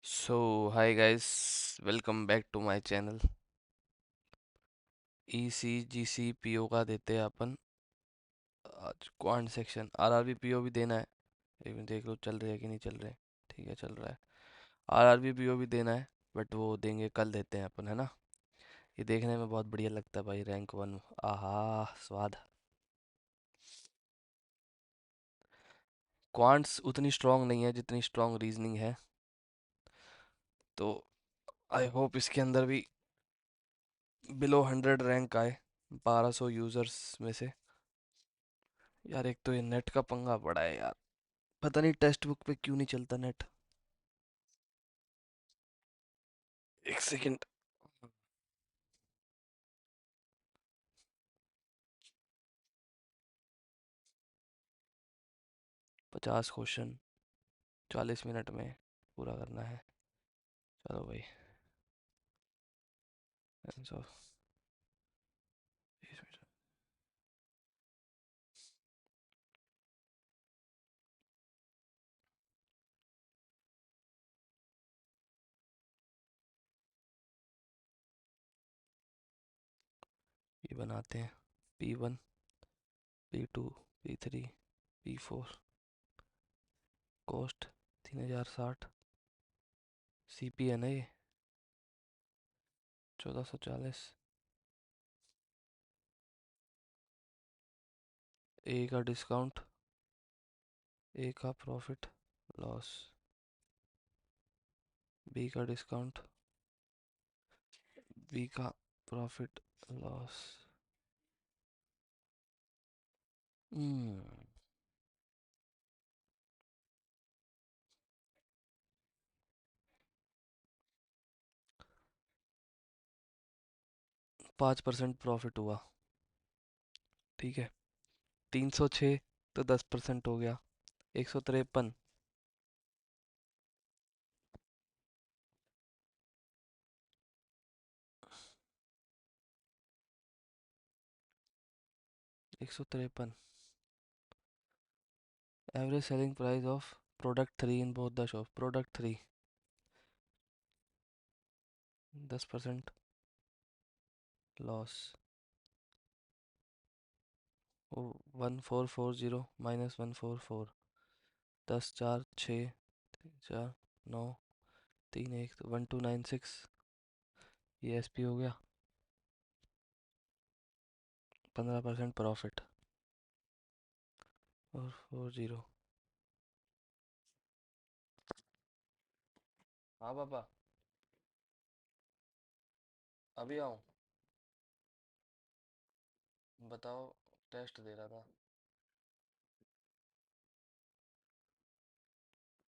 So, hi guys, welcome back to my channel. ECGC PO का देते हैं अपन आज क्वांट सेक्शन। आरआरबी पीओ भी देना है। एक मिनट देख लो चल रहा है कि नहीं चल रहा है। ठीक है, चल रहा है। आरआरबी पीओ भी देना है, बट वो देंगे कल, देते हैं अपन, है ना। ये देखने में बहुत बढ़िया लगता है भाई, रैंक वन। आहा, स्वाद। क्वांट्स उतनी स्ट्रांग नहीं है जितनी स्ट्रांग रीजनिंग है, तो आई होप इसके अंदर भी बिलो 100 रैंक आए 1200 यूजर्स में से। यार एक तो ये नेट का पंगा पड़ा है यार, पता नहीं टेक्स्ट बुक पे क्यों नहीं चलता नेट। एक सेकंड। 50 क्वेश्चन 40 मिनट में पूरा करना है। चलो भाई, आंसर 20 मिनट। ये बनाते हैं। P1, P2, P3, P4। Cost 3060। CP है ना ये, 1440। ए का डिस्काउंट, ए का प्रॉफिट लॉस, बी का डिस्काउंट, बी का प्रॉफिट लॉस। 5% प्रॉफिट हुआ। ठीक है, 306 तो 10% हो गया, 153। 153। Average selling price of product three in both the shop. Product three 10% loss. 1440 -144। 10 4 6 4 9 3 1 तो 1296। ये SP हो गया। 15% प्रॉफिट और 40। हाँ पापा, अभी आऊँ? बताओ, टेस्ट दे रहा था।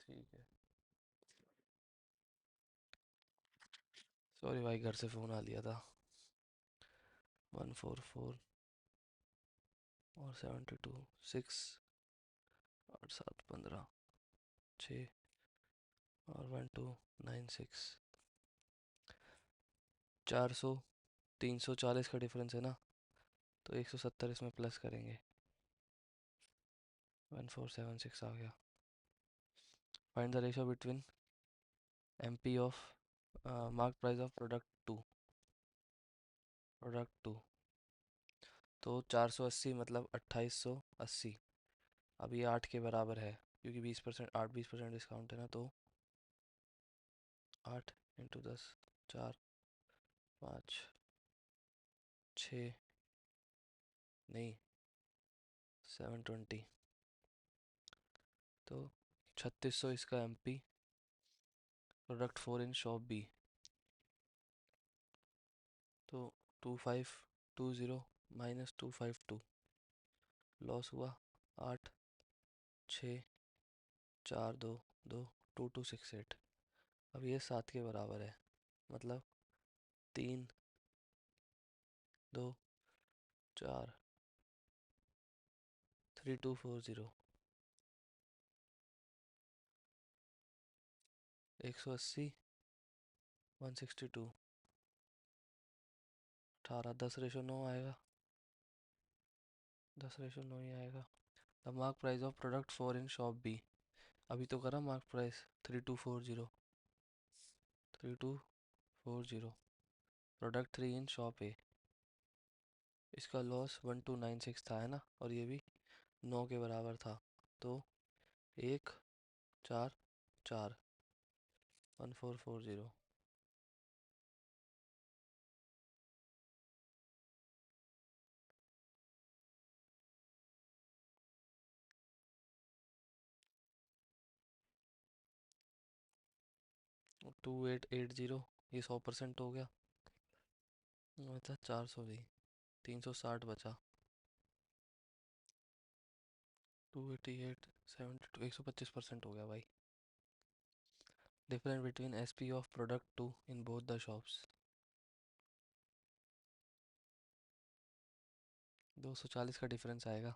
ठीक है। सॉरी भाई, घर से फ़ोन आ लिया था। 144 और 72 6 8 7 15 6 और 1296। 400, 340 का डिफरेंस है ना, तो 170 इसमें प्लस करेंगे। 1476 आ गया। Find the ratio between MP of mark price of product two. तो 480 मतलब 2880। अब ये 8 के बराबर है, क्योंकि 20%, 8 20% डिस्काउंट है ना, तो 8 × 10 4 5 6 नहीं 720। तो 3600 इसका MP। Product four in shop B, तो 2520 -252। लॉस हुआ 8 6 4 2 2 2268। अब ये 7 के बराबर है, मतलब 3 2 4 3240। 180 162। 18 10/9 आएगा। 10/9 ही आएगा। The mark price of product four in shop B. अभी तो करा mark price 3240। 3240। Product 3 in shop A. इसका लॉस 1296 था, है ना, और ये भी 9 के बराबर था। तो 144 1440। 2880, ये 100% हो गया। बचा 400 भी, 360 बचा। 288 72, 125% हो गया भाई। Difference between SP of product two in both the shops. 240 का डिफरेंस आएगा।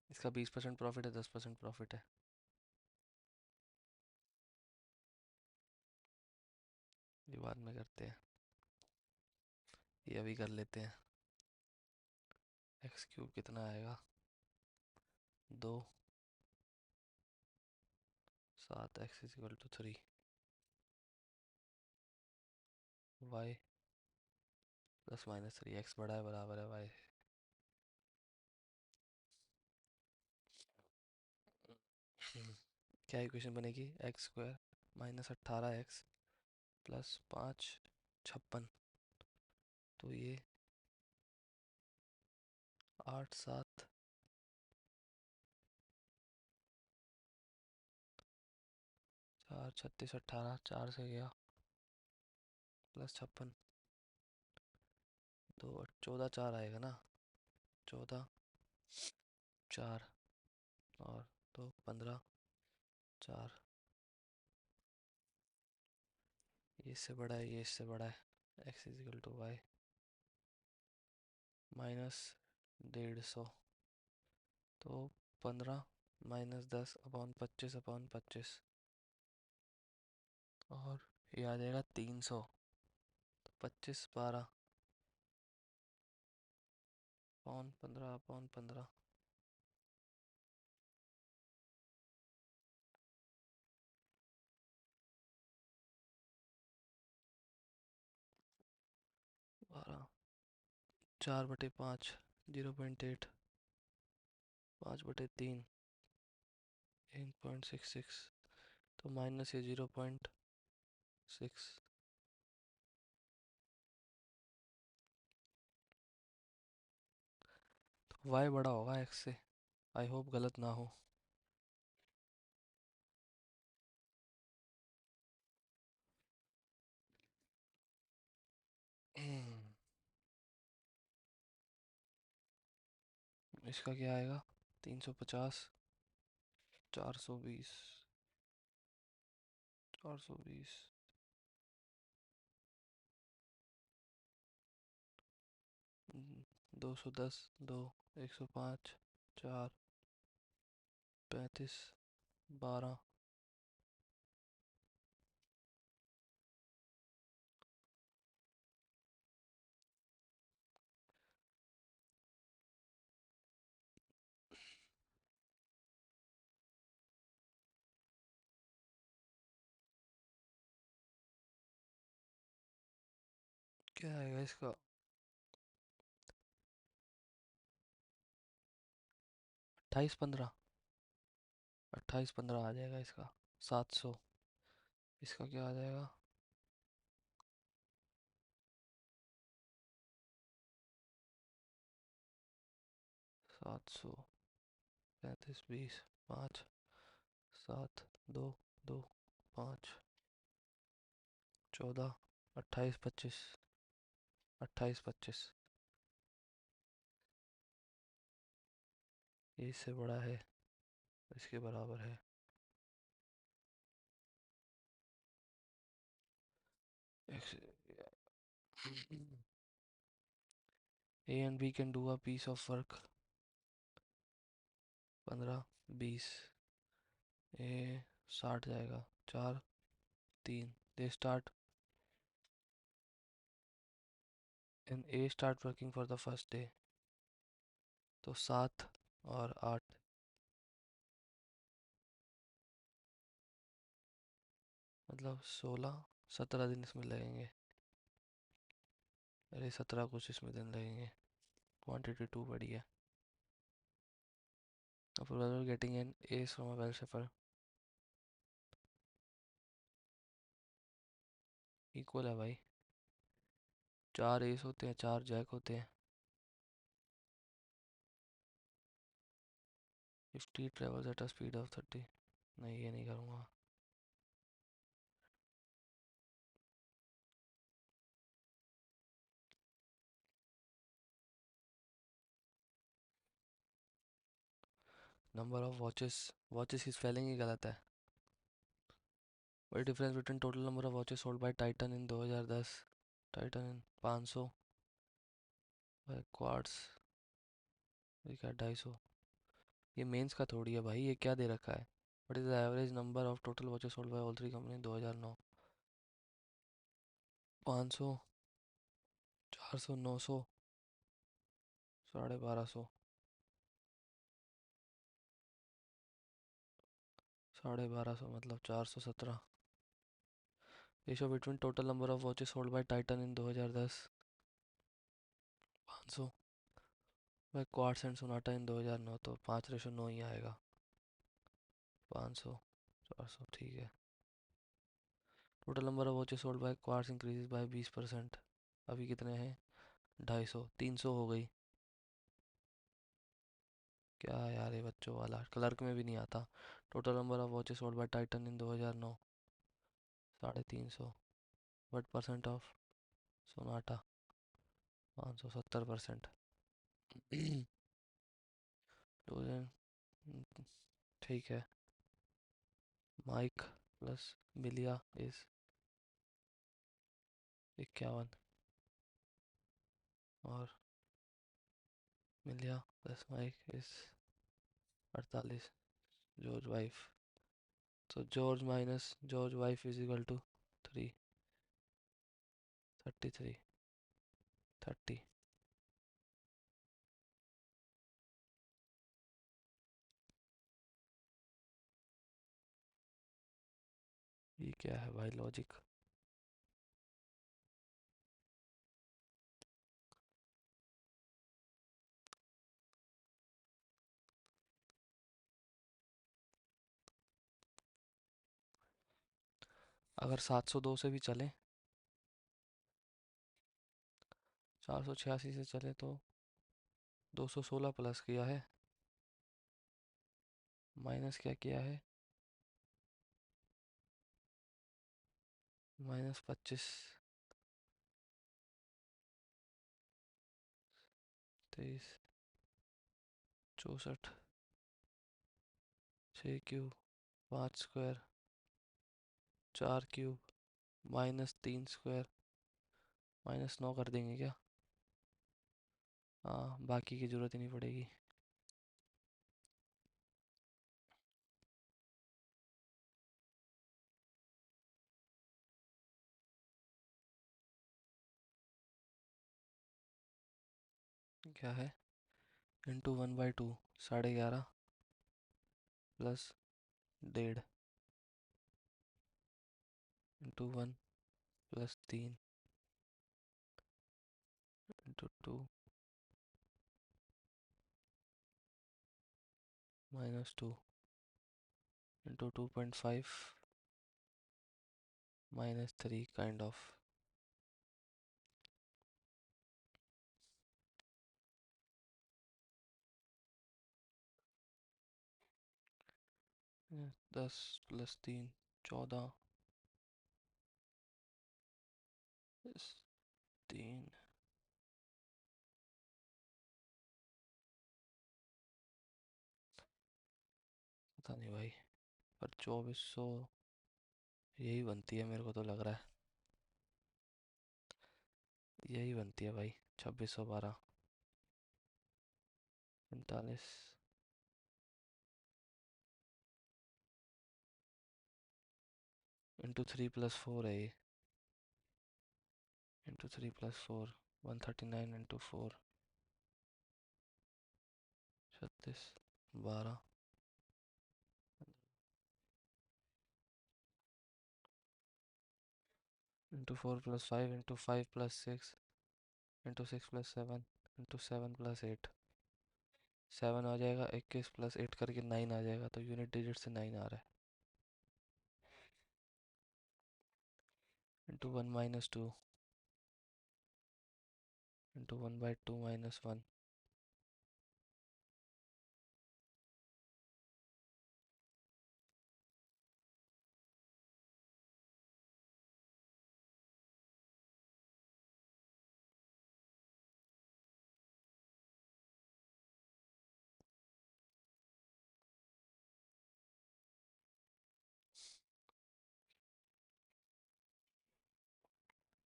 इसका 20% प्रॉफिट है, 10% प्रॉफिट है। ये बाद में करते हैं, ये अभी कर लेते हैं। एक्स क्यूब कितना आएगा? 2 7 X is equal to 3। Y plus minus 3, X बड़ा है बराबर है वाई। क्या इक्वेशन बनेगी? X square minus 18 X plus 5 56। तो ये 8 7 4 36 18, 4 से गया प्लस 56, 2 14 4 आएगा ना। 14 4 और 2 15 4। ये इससे बड़ा है, ये इससे बड़ा है। X is equal to Y minus 150। तो 15 माइनस 10 अपॉन 25 अपॉन 25, और ये आ जाएगा 300। तो 25 12 अपॉन 15 अपॉन 15। 12 4/5 0.8, 5/3 1.66। तो माइनस ये 0.6। तो वाई बड़ा होगा एक्स से। आई होप गलत ना हो। इसका क्या आएगा? 350 420 420 210 2 105 4 35 12। क्या आएगा इसका? 28 15, 28 15 आ जाएगा इसका। 700। इसका क्या आ जाएगा? 700 35 20 5 7 2 2 5 14 28 25 28 25। ये इससे बड़ा है, इसके बराबर है। X, A and B can do a piece of work 15 20। ए 60 जाएगा, 4 3। They start and A start working for the first day. तो 7 और 8, मतलब 16-17 दिन इसमें लगेंगे। अरे 17 कुछ इसमें दिन लगेंगे। क्वांटिटी टू बड़ी है। Approval getting an S from a well shuffle. Equal है भाई। 4 एस होते हैं, 4 जैक होते हैं। If T travels at a speed of 30। नहीं, ये नहीं करूँगा। नंबर ऑफ वॉचेस, वॉचेस की स्पेलिंग ही गलत है। वही difference between total number of watches sold by Titan in 2010। Titan in 500 by quartz. ये क्या 250। ये मेंस का थोड़ी है भाई, ये क्या दे रखा है। What is the average number of total watches sold by all three company 2009। 500, 400, 900, 1250, 1250 मतलब 417। Ratio between total number of watches sold by Titan in 2010। 500 by Quartz and Sonata in 2009, तो 5:9 ही आएगा। 500, 400, ठीक है। Total number of watches sold by Quartz increases by 20%। अभी कितने हैं? 250, 300 हो गई। क्या है यार ये बच्चों वाला, क्लर्क में भी नहीं आता। Total number of watches sold by Titan in 2009। 350। What percent of Sonata? 570%। 2000, ठीक है। माइक प्लस मिलिया इज 51, और Milia plus Mike is 48। George wife, तो George minus George wife is equal to 3। 33, 30। ये क्या है भाई लॉजिक। अगर 702 से भी चले, 486 से चले तो 216 प्लस किया है, माइनस क्या किया है? -25, 23, 64, 6 क्यूब, 5 स्क्वायर, 4 क्यूब, -3 स्क्वायर, -9 कर देंगे क्या? हाँ, बाकी की जरूरत ही नहीं पड़ेगी। क्या है? Into 1/2, 11.5 plus 1.5 into 1 plus 3 into 2 -2 into 2.5 -3 kind of. 10 plus 3, 14, plus 3, पता नहीं भाई, पर 2400 यही बनती है, मेरे को तो लग रहा है यही बनती है भाई। 2612, 45 इंटू 3 + 4 है ये। Into 3 + 4, 139 into 4, 36, 12। Into 4 + 5 into 5 + 6 into 6 + 7 into 7 + 8। 7 आ जाएगा, 21 + 8 करके 9 आ जाएगा, तो यूनिट डिजिट से 9 आ रहा है। Into 1 - 2 into 1/2 - 1।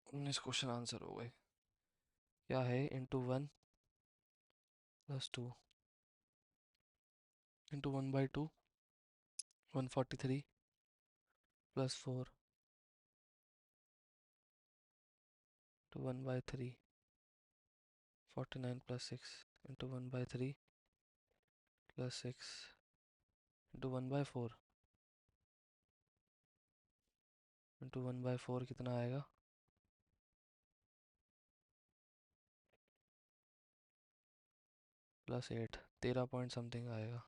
उन्नीस क्वेश्चन आंसर हो गए। क्या है? Into 1 + 2 into 1/2 143 +4 into 1/3 49 + 6 into 1/3 + 6 into 1/4 into 1/4 कितना आएगा? +8, 13 पॉइंट समथिंग आएगा।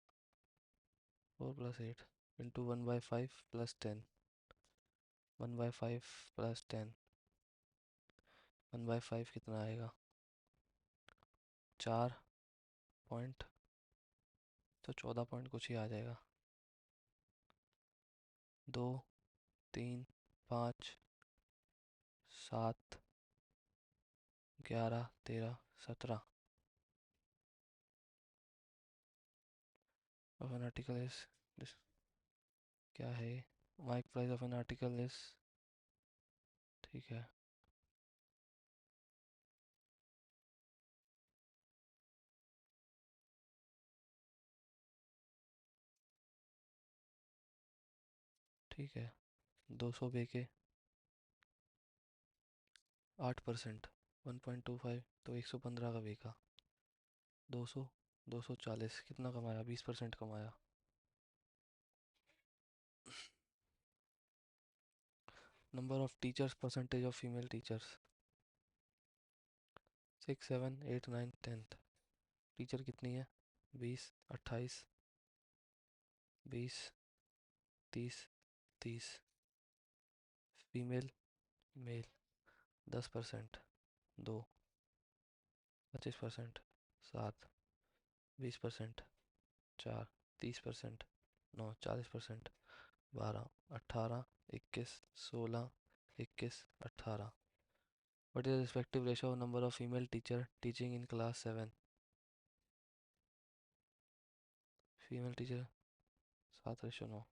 4 + 8 इंटू 1/5 + 10 1/5 + 10 1/5 कितना आएगा? 4 पॉइंट, तो 14 पॉइंट कुछ ही आ जाएगा। 2 3 5 7 11 13 17 of an article is this। क्या है? Mark price of an article is, ठीक है। ठीक है, 200 बेके 8%, 1.25, तो 115 का बेका। 200 240 कितना कमाया? 20% कमाया। Number of teachers, percentage of female teachers. 6 7 8 9 10th। Teacher कितनी है? 20 28 20 30 30। Female male 10%, 2 25%, 7 20%, 4 30%, 9 40%, 12 18 21 16 21 18। What is the respective ratio of number of female teacher teaching in class 7? Female teacher 7:9।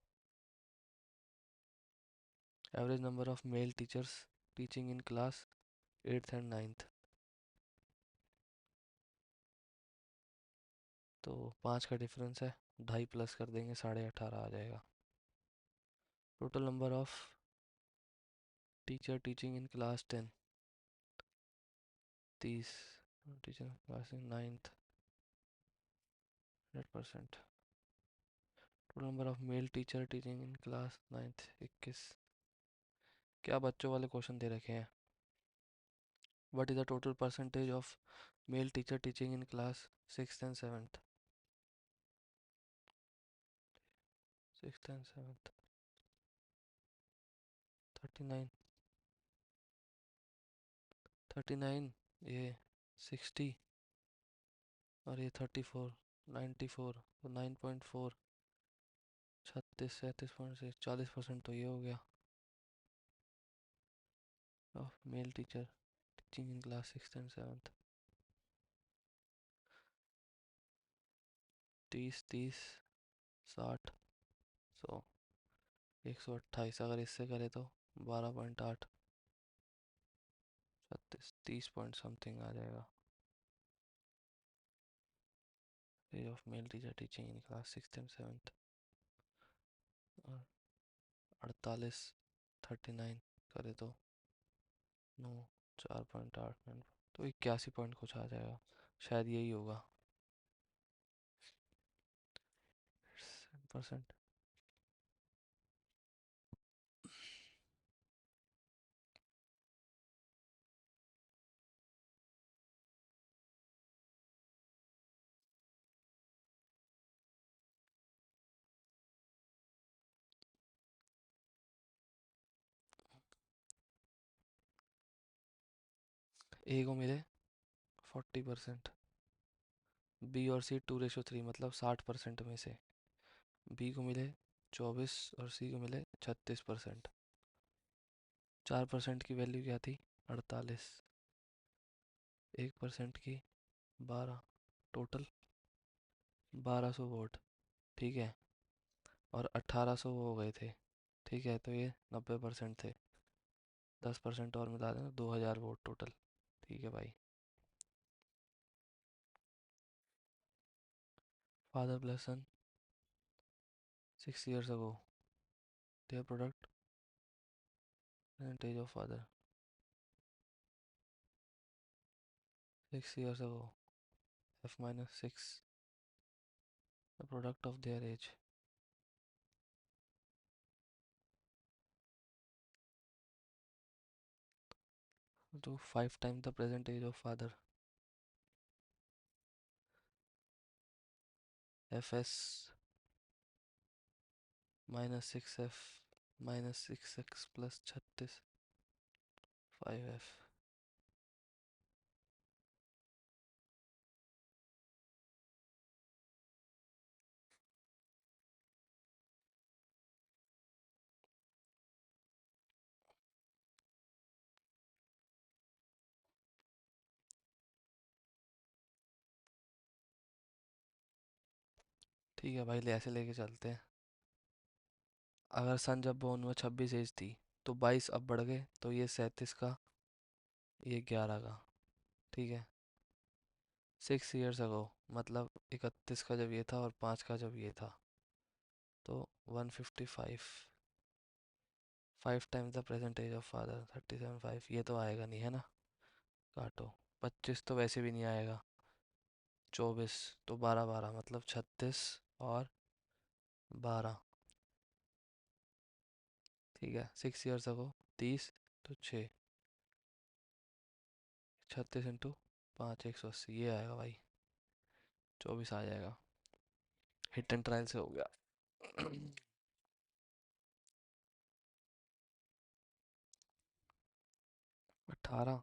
Average number of male teachers teaching in class 8th and 9th। तो 5 का difference है, 2.5 plus कर देंगे, 18.5 आ जाएगा। Total number of teacher teaching in class 10 30। Teacher class in 9th 100%। Total number of male teacher teaching in class 9th 21। क्या बच्चों वाले question दे रखे हैं? What is the total percentage of male teacher teaching in class 6th and 7th? 6th and 7th 39 39, ये 60 और ये 34 94, तो 9.4 36 37.6 40% तो ये हो गया of male teacher teaching in class 6th and 7th। 30 30 60 100 128। अगर इससे करें तो 12.8 36 30 पॉइंट समथिंग आ जाएगा। Age of male teacher teaching in class 6th and 7th और 48 39 करे तो 9 4.8 तो 81 पॉइंट कुछ आ जाएगा, शायद यही होगा। परसेंट ए को मिले 40%, बी और सी 2:3 मतलब 60% में से, बी को मिले 24 और सी को मिले 36%। 4% की वैल्यू क्या थी? 48। 1% की 12, टोटल 1200 वोट। ठीक है, और 1800 वो हो गए थे। ठीक है, तो ये 90% थे। 10% और मिला देना, 2000 वोट टोटल। ठीक है भाई। Father plus sun 6 years ago, their product percentage of father 6 years ago, f minus 6, the product of their age. To 5 times the present age of father, fs minus 6f minus 6x plus 36 5f। ठीक है भाई, ले ऐसे लेके चलते हैं। अगर सन जब बोर्न हुआ 26 एज थी, तो 22 अब बढ़ गए, तो ये 37 का, ये 11 का। ठीक है, 6 years ago मतलब 31 का जब ये था और 5 का जब ये था, तो 155। 5 times the present age of father 37 5, ये तो आएगा नहीं है ना, काटो। 25 तो वैसे भी नहीं आएगा। 24 तो 12 12 मतलब 36 और 12। ठीक है, 6 years ago 30, तो 6, 36 इंटू 5, 180, ये आएगा भाई। 24 आ जाएगा। हिट एंड ट्रायल से हो गया। 18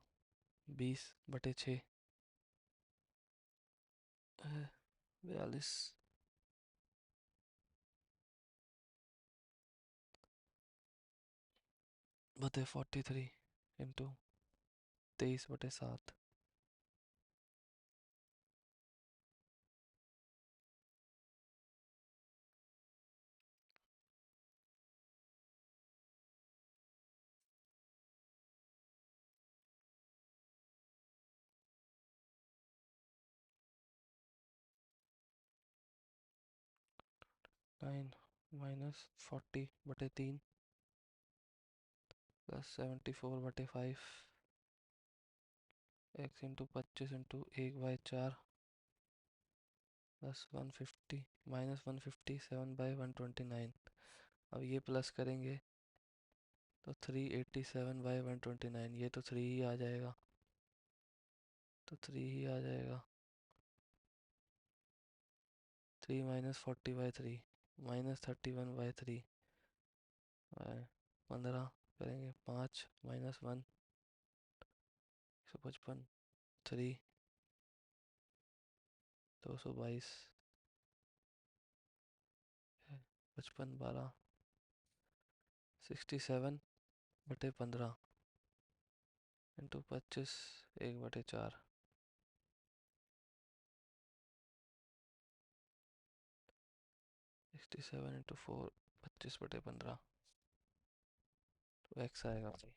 20/6, 42 बटे 43 into 23/7। 9 minus 40/3 plus 74/5, x into 25 into 1/4 plus 150 minus 157/129। अब ये प्लस करेंगे तो 387/129, ये तो 3 ही आ जाएगा, तो 3 ही आ जाएगा। 3 माइनस 40/3 माइनस 31/3, 15 करेंगे, 5 माइनस 1 155, 3 222, 55 12 67/15 इंटू 25 1/4, 67 इंटू 4, 25/15, तो एक्स आएगा भाई।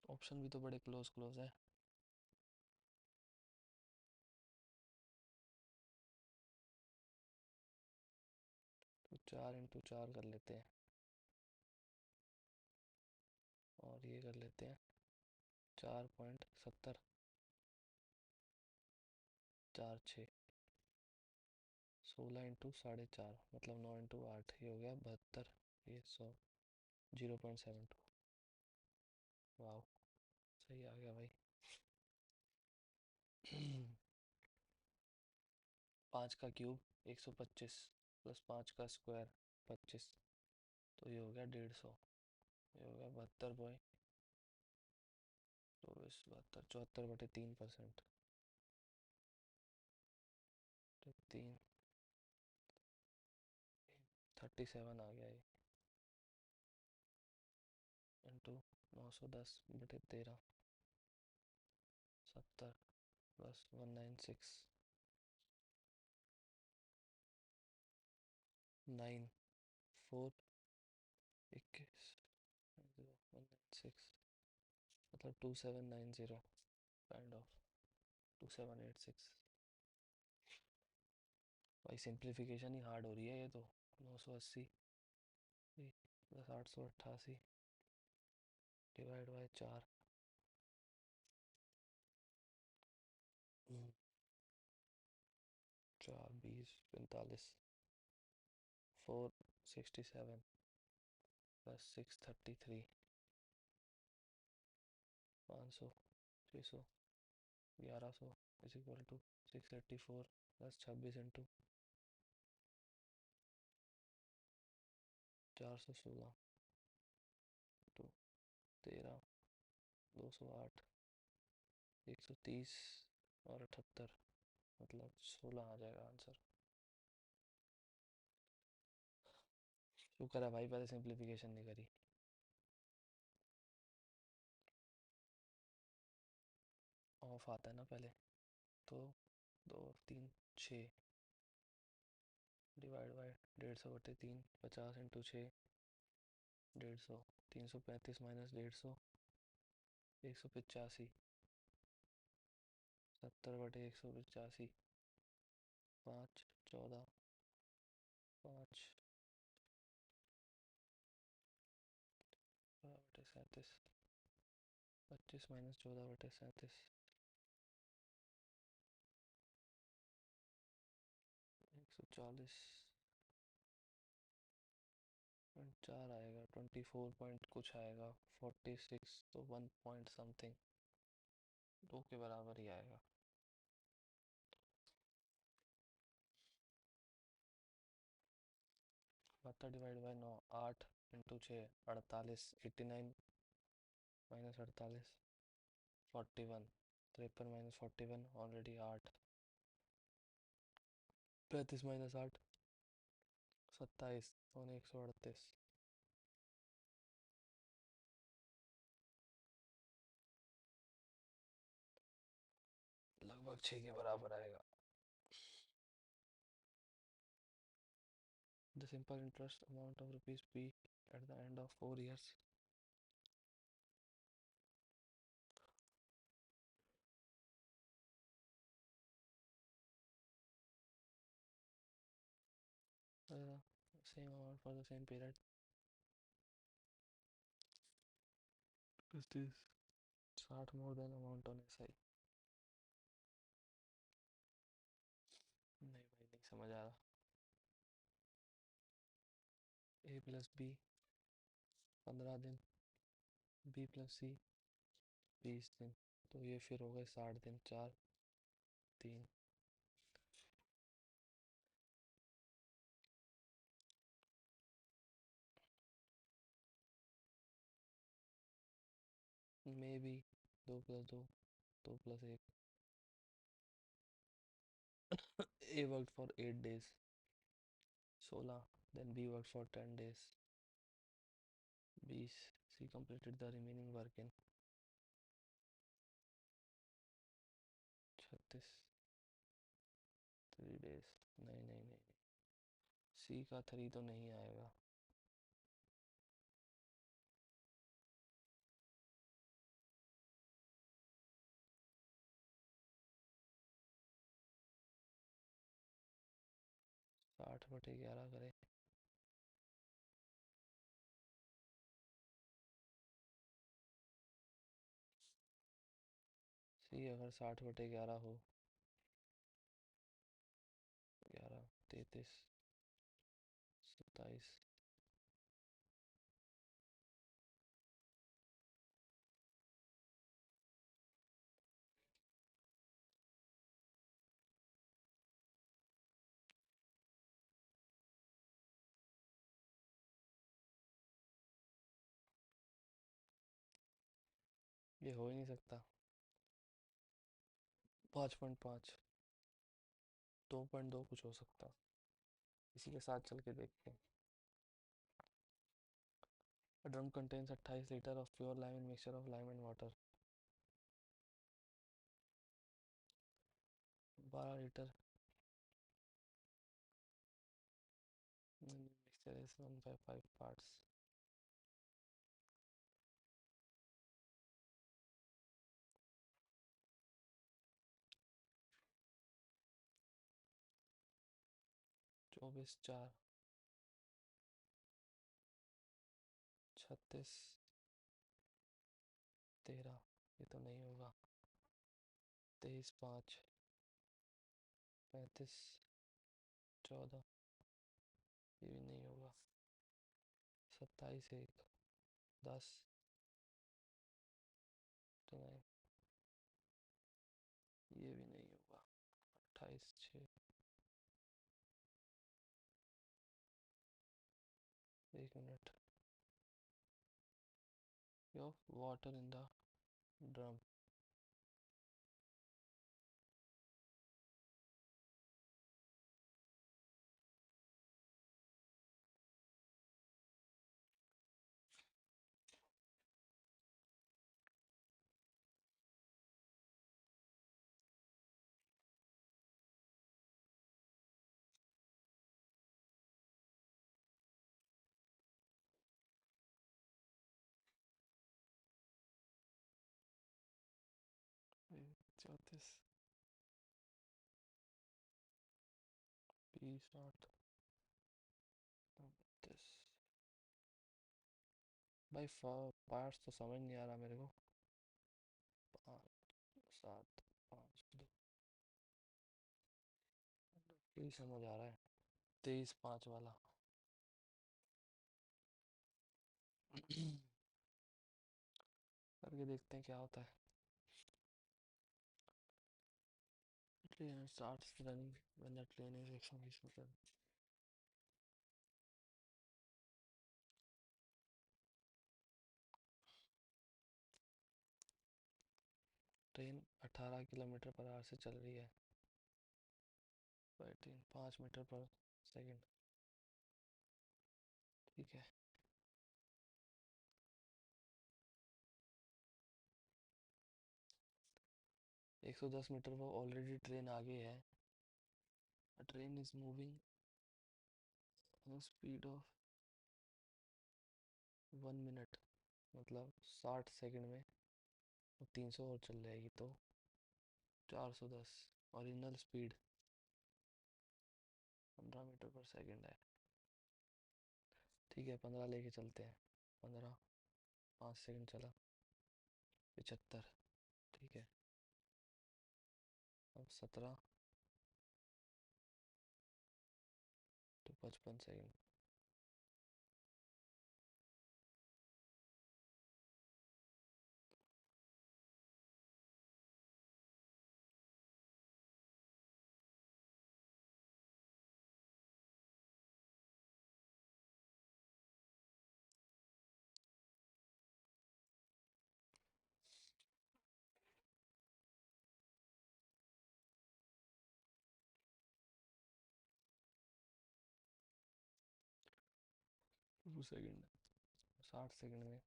ऑप्शन भी तो बड़े क्लोज क्लोज है। तो 4 इंटू 4 कर लेते हैं, और ये कर लेते हैं 4.70, 4 6, 16 इंटू 4.5 मतलब 9 इंटू 8, ये हो गया 72, ये 100, 0.72। वाह, सही आ गया भाई। 5 का क्यूब 125 प्लस 5 का स्क्वायर 25, तो ये हो गया 150। ये हो गया 72/24 72 74/3%। तो 37 आ गया ये। इंटू 910/13, 70 प्लस 196, 9 4 21 196, मतलब 2790 काइंड ऑफ 2786। भाई सिंप्लीफिकेशन ही हार्ड हो रही है ये तो। 980 plus 888 divide by 4। 4 20 45, 467 plus 633, 500 600 1100 is equal to 684 plus 26 into 416 into 13 208 130 और 78, मतलब 16 आ जाएगा आंसर। शुक्र है भाई पहले सिंप्लीफिकेशन नहीं करी। ऑफ आता है ना पहले। तो 2 3 6 divide by 150/3, 50 into 6 150, 335 minus 150, 185, 70/185, 5 14 5 12/37, 25 minus 14/37, 140 4 आएगा, 24 पॉइंट कुछ आएगा, 46 तो 1 पॉइंट समथिंग, 2 के बराबर ही आएगा। बहत्तर divide by 9 8 into 6 48, 89 minus 48 41, 53 minus 41 already 8, 35 minus 8 27 और 138। लगभग 6 के बराबर आएगा। The simple interest amount of rupees P at the end of 4 years. Same amount for the same period. This is 60 more than amount on SI। नहीं भाई नहीं समझ आ रहा। A प्लस बी 15 दिन, बी प्लस सी 20 दिन, तो ये फिर हो गए 60 दिन, 4 3। May be 2 + 2 2 + 1। A worked for 8 days 16, then B worked for 10 days 20, C completed the remaining work in 36 3 days। नहीं नहीं नहीं, सी का 3 तो नहीं आएगा। साठ बटे 11 करें। सी अगर 60/11 हो, 11 33 27, ये हो ही नहीं सकता। 5.5। 2.2 कुछ हो सकता। इसी के साथ चल के देखते हैं। A drum contains 28 litre of pure lime and mixture of lime and water। 12 litre mixture is 155 parts। 24 4 36 13। ये तो नहीं होगा। 23 5 35 14। ये भी नहीं होगा। 27 1 10 9। ये भी नहीं होगा। 28 6। 1 minute. Your water in the drum। ये 34 20 8 29। भाई पार्ट्स तो समझ नहीं आ रहा मेरे को। 5 7 5 2। यही समझ आ रहा है। 23 5 वाला। करके देखते हैं क्या होता है। Train starts running when the train is accelerating। Train 18 kilometre per hour से चल रही है। 5 मीटर पर सेकंड। ठीक है। 110 मीटर वो ऑलरेडी ट्रेन आगे है। Train is moving speed of 1 minute. मतलब 60 सेकंड में वो 300 और चल जाएगी तो 410। ओरिजिनल स्पीड 15 मीटर पर सेकंड है। ठीक है 15 लेके चलते हैं। 15। 5 सेकंड चला। 75। ठीक है। अब 17 तो 55 सेकंड। 2 सेकंड। 60 सेकंड में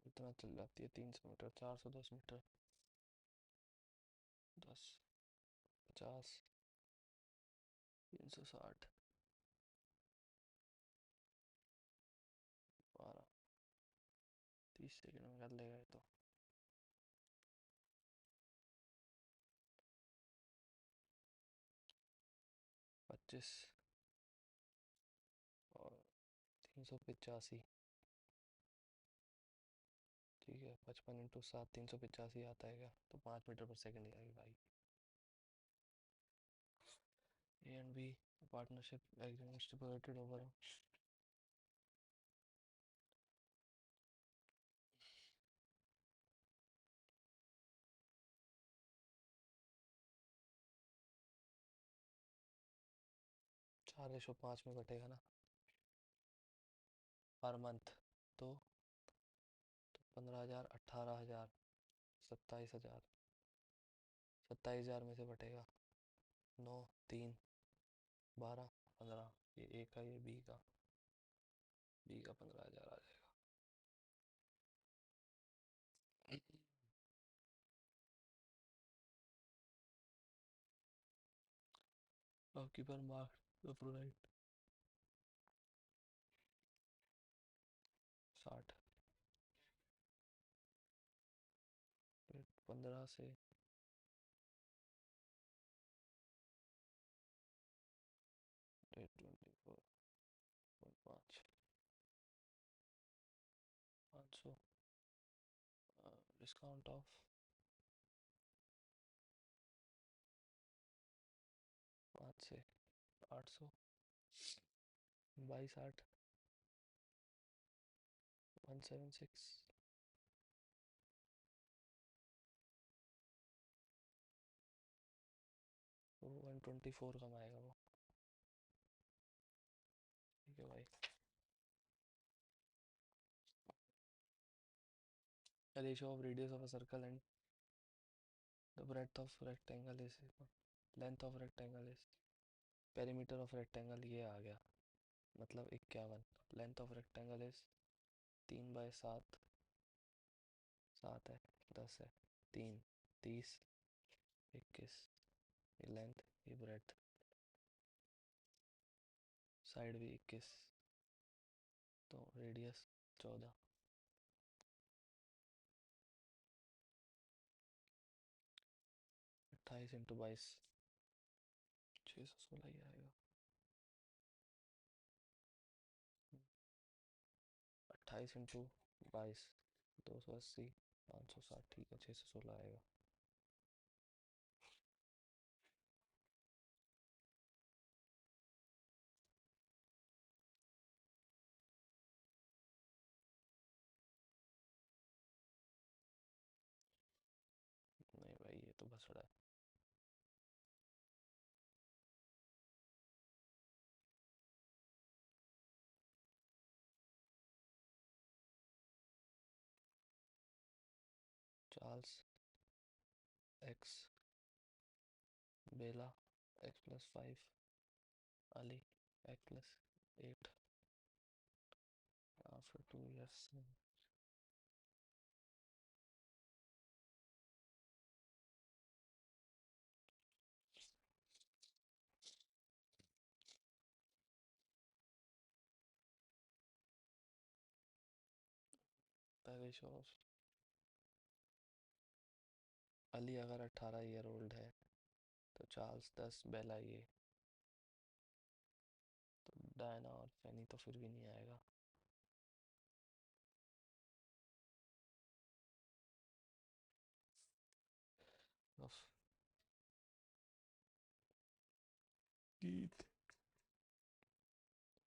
इतना चल जाती है 300 मीटर। 410 मीटर। 10 50 360। 12। 30 सेकंड में कर लेगा ये तो। 25 और 385। ठीक है 55 × 7 385 आता है क्या? तो 5 मीटर पर सेकंड ही आएगी भाई। A and B partnership agreement stipulated over 4:5 में बटेगा ना पर मंथ। तो 15,000, 18,000, 27,000। 27,000 में से बटेगा 9, 3, 12, 15। ये ए का, ये बी का। बी का 15,000 आ जाएगा। आपकी पर मार्क प्रोराइट 60। फिर 15 से 24.5, 500। डिस्काउंट ऑफ 5 से 800। 22, 8, 176। तो 124 कमाएगा वो। ठीक है भाई। Ratio of radius of a circle and the breadth of rectangle is length of rectangle is perimeter of rectangle, ये आ गया। मतलब 51। Length of rectangle is 3/7। 7 है, 10 है, 3, 30, 21। ये लेंथ, ये ब्रेड्थ, साइड भी 21। तो रेडियस 14। 28 इंटू 22, 616 ही आएगा। 28 इंटू 22, 280, 560। ठीक है, 616 आएगा। नहीं भाई, ये तो बसड़ा है। चार्ल्स एक्स, बेला x+5, Ali x+8 after 2 years। पहले शोर अली अगर 18 ईयर ओल्ड है तो चार्ल्स 10, बेला ये, तो डायना और फैनी तो फिर भी नहीं आएगा। Of Keith.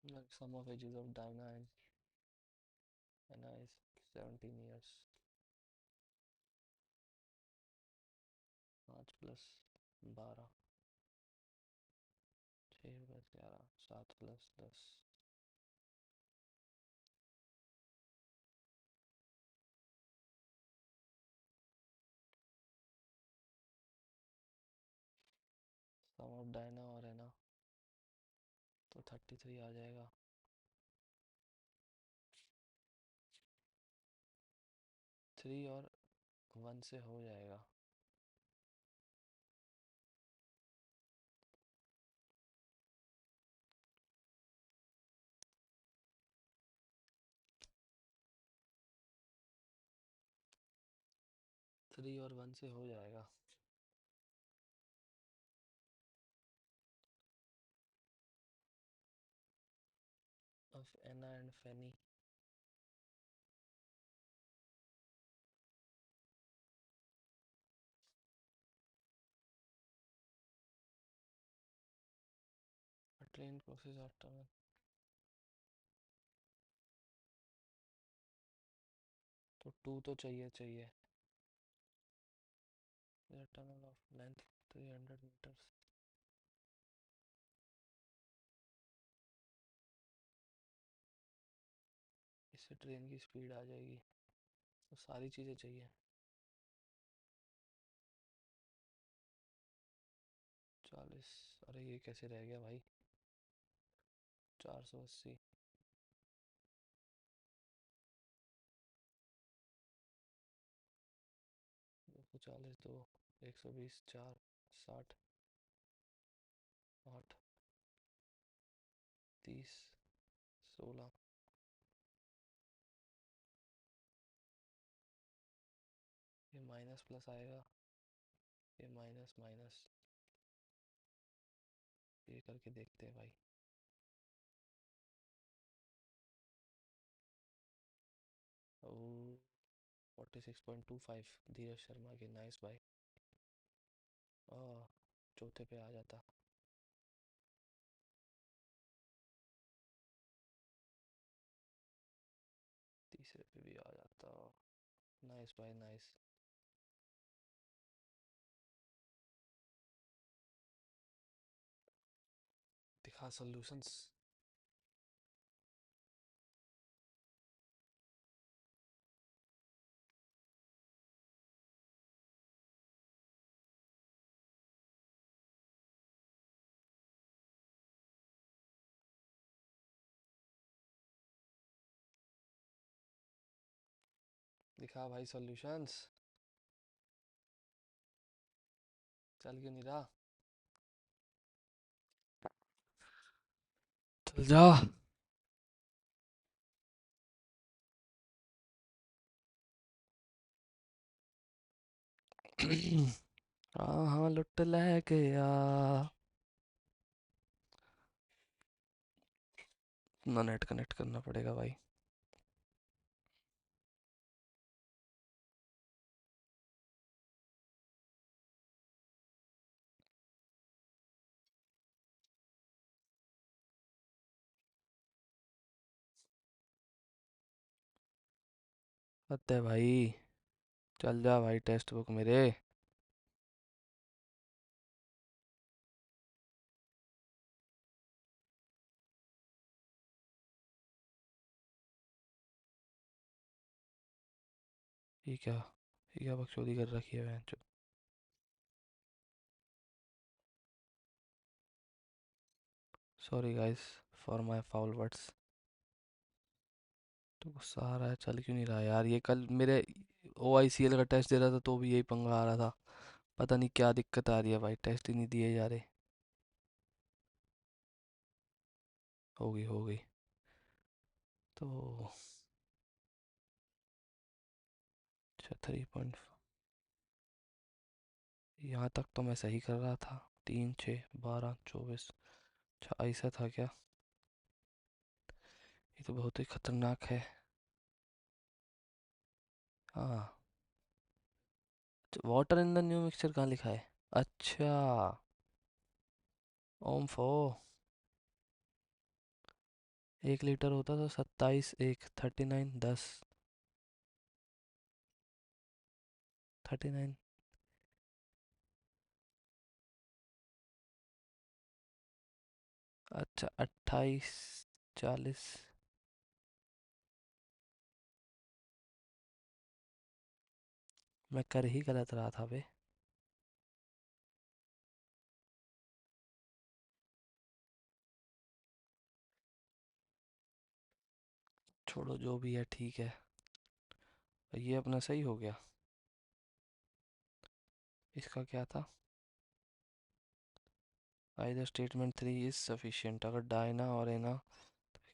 Like sum of ages of Dinah and Anna is 17 years। 5+12, 6+11, 7+10। Some of Diana और एना तो 33 आ जाएगा। 3 और 1 से हो जाएगा। थ्री और 1 से हो जाएगा। Of Anna and Fanny. Train crosses after, तो 2 तो चाहिए चाहिए। Tunnel of length 300 metres. इससे ट्रेन की स्पीड आ जाएगी तो सारी चीज़ें चाहिए। 40। अरे ये कैसे रह गया भाई। 480। 240 दो। 120 4। 60। 8। 30। 16। ये माइनस प्लस आएगा। ये माइनस माइनस। ये करके देखते हैं भाई। ओ 46.25 धीरज शर्मा के, नाइस भाई। आ, चौथे पे आ जाता। तीसरे पे भी आ जाता। नाइस भाई नाइस। दिखा सॉल्यूशंस। दिखा भाई सॉल्यूशंस। चल क्यों नहीं रहा। चल जा। हाँ हाँ लुट ले गया। ना नेट कनेक्ट करना पड़ेगा भाई। अत्ते भाई। चल जा भाई टेक्स्ट बुक मेरे। ये क्या बकचोदी कर रखी है बहन। Sorry guys for my foul words. तो गुस्सा आ रहा है, चल क्यों नहीं रहा यार। ये कल मेरे OICL का टेस्ट दे रहा था तो भी यही पंगा आ रहा था। पता नहीं क्या दिक्कत आ रही है भाई, टेस्ट ही नहीं दिए जा रहे। हो गई तो। अच्छा 3 पॉइंट। यहाँ तक तो मैं सही कर रहा था। 3 6 12 24। अच्छा ऐसा था क्या। ये तो बहुत ही खतरनाक है। हाँ। Water in the new mixture कहाँ लिखा है। अच्छा। ओम फो। 1 लीटर होता तो 27 1 39 10। 39। अच्छा 28 40। मैं कर ही गलत रहा था बे। छोड़ो जो भी है ठीक है। ये अपना सही हो गया। इसका क्या था। आइदर स्टेटमेंट 3 इज सफिशिएंट, अगर डायना और एना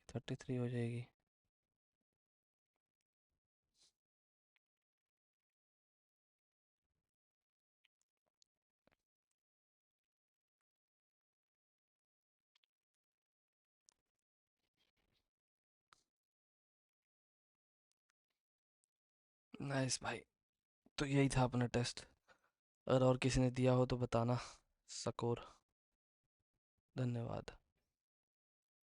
33 हो जाएगी। नाइस भाई। तो यही था अपना टेस्ट। अगर और किसी ने दिया हो तो बताना। सकोर। धन्यवाद।